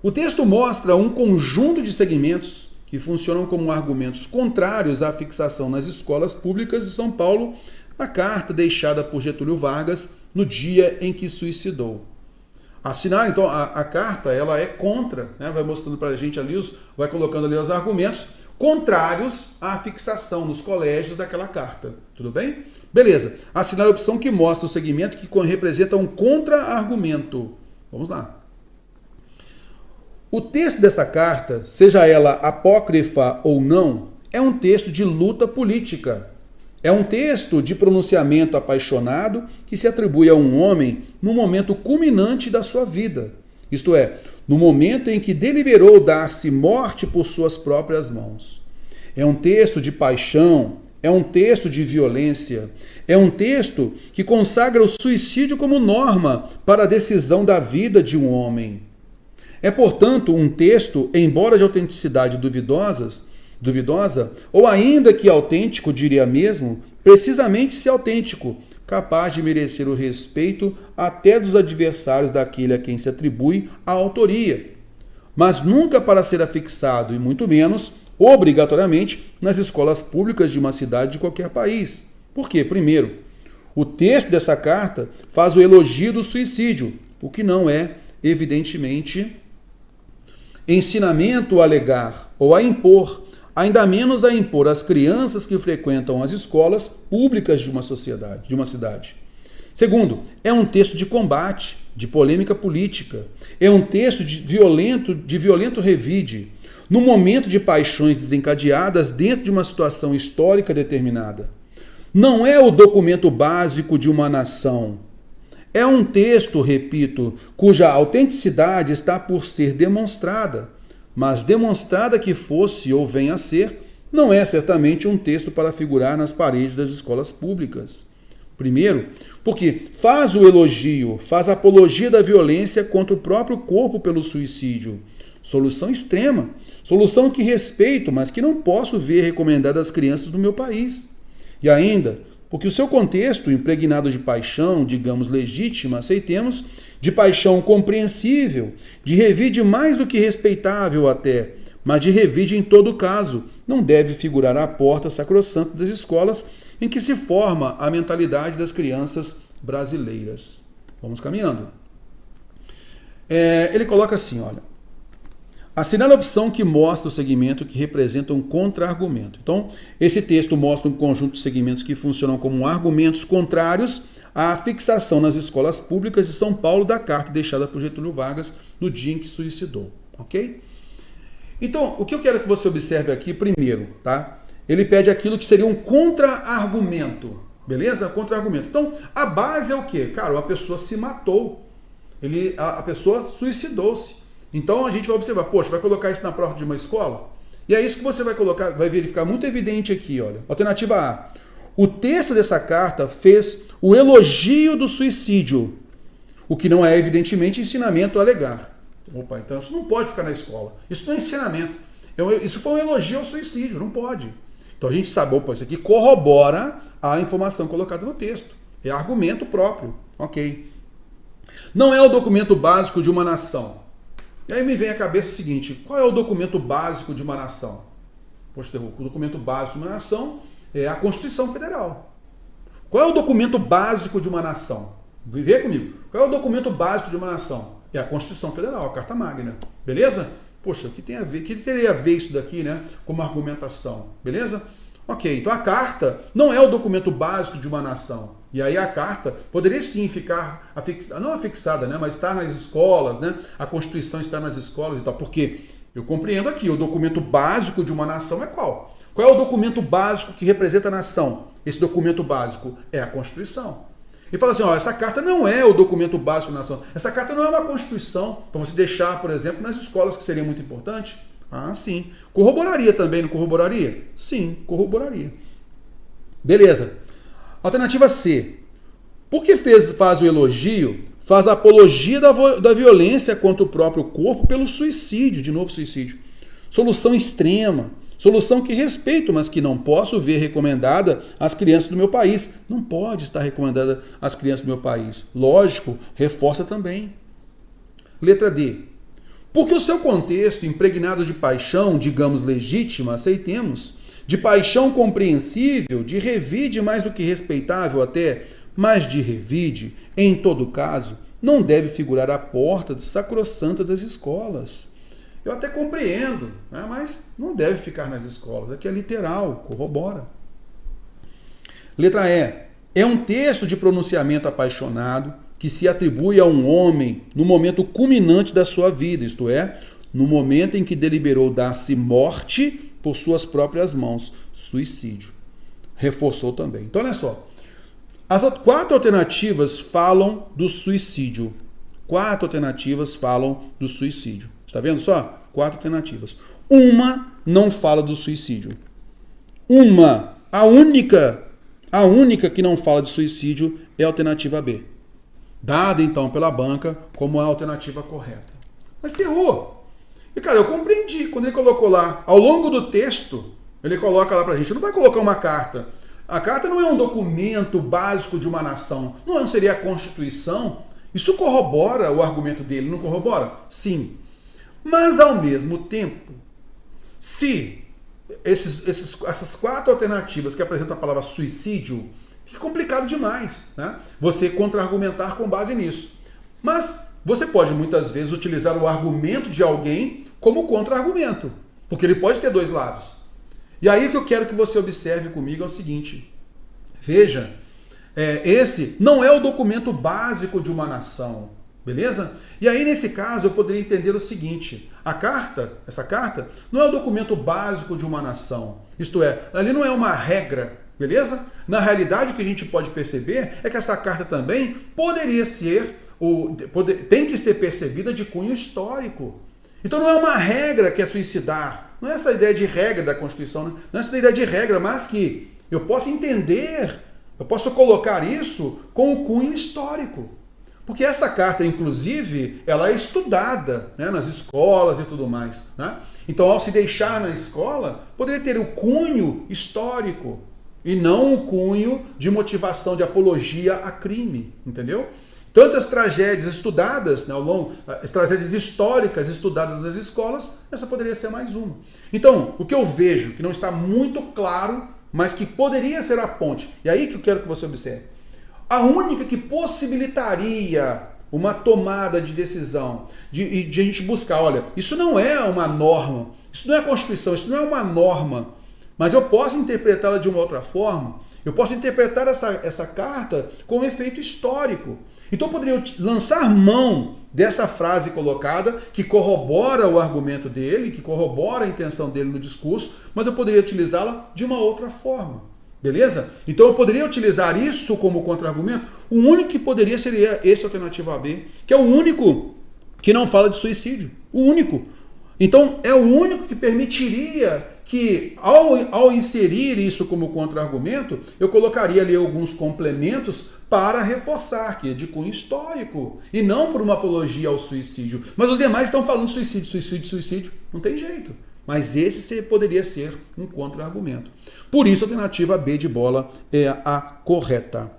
O texto mostra um conjunto de segmentos que funcionam como argumentos contrários à fixação nas escolas públicas de São Paulo na carta deixada por Getúlio Vargas no dia em que suicidou. Assinar, então, a carta, ela é contra, né? Vai mostrando para a gente ali, vai colocando ali os argumentos contrários à fixação nos colégios daquela carta. Tudo bem? Beleza. Assinar a opção que mostra o segmento que representa um contra-argumento. Vamos lá. O texto dessa carta, seja ela apócrifa ou não, é um texto de luta política. É um texto de pronunciamento apaixonado que se atribui a um homem no momento culminante da sua vida. Isto é, no momento em que deliberou dar-se morte por suas próprias mãos. É um texto de paixão, é um texto de violência, é um texto que consagra o suicídio como norma para a decisão da vida de um homem. É, portanto, um texto, embora de autenticidade duvidosa, ou ainda que autêntico, diria mesmo, precisamente se autêntico, capaz de merecer o respeito até dos adversários daquele a quem se atribui a autoria, mas nunca para ser afixado, e muito menos, obrigatoriamente, nas escolas públicas de uma cidade de qualquer país. Por quê? Primeiro, o texto dessa carta faz o elogio do suicídio, o que não é, evidentemente, ensinamento a alegar ou a impor, ainda menos a impor às crianças que frequentam as escolas públicas de uma sociedade, de uma cidade. Segundo, é um texto de combate, de polêmica política. É um texto de violento revide, no momento de paixões desencadeadas dentro de uma situação histórica determinada. Não é o documento básico de uma nação. É um texto, repito, cuja autenticidade está por ser demonstrada, mas demonstrada que fosse ou venha a ser, não é certamente um texto para figurar nas paredes das escolas públicas. Primeiro, porque faz o elogio, faz a apologia da violência contra o próprio corpo pelo suicídio. Solução extrema, solução que respeito, mas que não posso ver recomendada às crianças do meu país. E ainda, porque o seu contexto, impregnado de paixão, digamos legítima, aceitemos, de paixão compreensível, de revide mais do que respeitável até, mas de revide em todo caso, não deve figurar à porta sacrossanta das escolas em que se forma a mentalidade das crianças brasileiras. Vamos caminhando. Ele coloca assim, olha, assinar a opção que mostra o segmento que representa um contra-argumento. Então, esse texto mostra um conjunto de segmentos que funcionam como argumentos contrários à fixação nas escolas públicas de São Paulo da carta deixada por Getúlio Vargas no dia em que suicidou. Ok? Então, o que eu quero que você observe aqui primeiro, tá? Ele pede aquilo que seria um contra-argumento. Beleza? Contra-argumento. Então, a base é o quê? Cara, a pessoa se matou. A pessoa suicidou-se. Então a gente vai observar, poxa, vai colocar isso na prova de uma escola? E é isso que você vai colocar, vai verificar muito evidente aqui, olha. Alternativa A. O texto dessa carta fez o elogio do suicídio, o que não é evidentemente ensinamento a alegar. Opa, então isso não pode ficar na escola. Isso não é ensinamento. Isso foi um elogio ao suicídio, não pode. Então a gente sabe, opa, isso aqui corrobora a informação colocada no texto. É argumento próprio. Ok. Não é o documento básico de uma nação. E aí me vem à cabeça o seguinte, qual é o documento básico de uma nação? Poxa, o documento básico de uma nação é a Constituição Federal. Qual é o documento básico de uma nação? Vê comigo. Qual é o documento básico de uma nação? É a Constituição Federal, a Carta Magna. Beleza? Poxa, o que tem a ver? O que teria a ver isso daqui, né? Como argumentação. Beleza? Ok, então a carta não é o documento básico de uma nação. E aí a carta poderia sim ficar afixada, não afixada, né, mas estar nas escolas, né? A Constituição está nas escolas e tal. Porque eu compreendo aqui, o documento básico de uma nação é qual? Qual é o documento básico que representa a nação? Esse documento básico é a Constituição. E fala assim, ó, essa carta não é o documento básico da nação. Essa carta não é uma Constituição para você deixar, por exemplo, nas escolas, que seria muito importante. Ah, sim. Corroboraria também, não corroboraria? Sim, corroboraria. Beleza. Alternativa C. Por que faz o elogio, faz a apologia da violência contra o próprio corpo pelo suicídio, de novo suicídio. Solução extrema. Solução que respeito, mas que não posso ver recomendada às crianças do meu país. Não pode estar recomendada às crianças do meu país. Lógico, reforça também. Letra D. Porque o seu contexto, impregnado de paixão, digamos legítima, aceitemos, de paixão compreensível, de revide mais do que respeitável até, mas de revide, em todo caso, não deve figurar à porta sacrossanta das escolas. Eu até compreendo, né, mas não deve ficar nas escolas. Aqui é literal, corrobora. Letra E. É um texto de pronunciamento apaixonado que se atribui a um homem no momento culminante da sua vida, isto é, no momento em que deliberou dar-se morte por suas próprias mãos, suicídio. Reforçou também. Então, olha só. As 4 alternativas falam do suicídio. 4 alternativas falam do suicídio. Está vendo só? 4 alternativas. Uma não fala do suicídio. A única que não fala de suicídio é a alternativa B. Dada, então, pela banca como a alternativa correta. Mas errou. E, cara, eu compreendi. Quando ele colocou lá, ao longo do texto, ele coloca lá pra gente, não vai colocar uma carta. A carta não é um documento básico de uma nação. Não seria a Constituição. Isso corrobora o argumento dele, não corrobora? Sim. Mas, ao mesmo tempo, se essas 4 alternativas que apresentam a palavra suicídio, fica complicado demais, né? Você contra-argumentar com base nisso. Mas você pode, muitas vezes, utilizar o argumento de alguém como contra-argumento, porque ele pode ter 2 lados. E aí o que eu quero que você observe comigo é o seguinte. Veja, esse não é o documento básico de uma nação, beleza? E aí, nesse caso, eu poderia entender o seguinte. Essa carta, não é o documento básico de uma nação. Isto é, ali não é uma regra, beleza? Na realidade, o que a gente pode perceber é que essa carta também poderia ser, tem que ser percebida de cunho histórico. Então não é uma regra que é suicidar. Não é essa ideia de regra da Constituição, não é essa ideia de regra, mas que eu posso entender, eu posso colocar isso com o cunho histórico. Porque essa carta, inclusive, ela é estudada, né, nas escolas e tudo mais, né? Então, ao se deixar na escola, poderia ter o cunho histórico e não o cunho de motivação, de apologia a crime, entendeu? Tantas tragédias estudadas, né, ao longo, as tragédias históricas estudadas nas escolas, essa poderia ser mais uma. Então, o que eu vejo, que não está muito claro, mas que poderia ser a ponte, e aí que eu quero que você observe, a única que possibilitaria uma tomada de decisão, de a gente buscar, olha, isso não é uma norma, isso não é a Constituição, isso não é uma norma, mas eu posso interpretá-la de uma outra forma, eu posso interpretar essa carta com um efeito histórico. Então eu poderia lançar mão dessa frase colocada, que corrobora o argumento dele, que corrobora a intenção dele no discurso, mas eu poderia utilizá-la de uma outra forma. Beleza? Então eu poderia utilizar isso como contra-argumento. O único que poderia seria esse alternativa B, que é o único que não fala de suicídio. O único. Então é o único que permitiria que, ao inserir isso como contra-argumento, eu colocaria ali alguns complementos para reforçar que é de cunho histórico e não por uma apologia ao suicídio. Mas os demais estão falando suicídio, suicídio, suicídio. Não tem jeito. Mas esse poderia ser um contra-argumento. Por isso, a alternativa B de bola é a correta.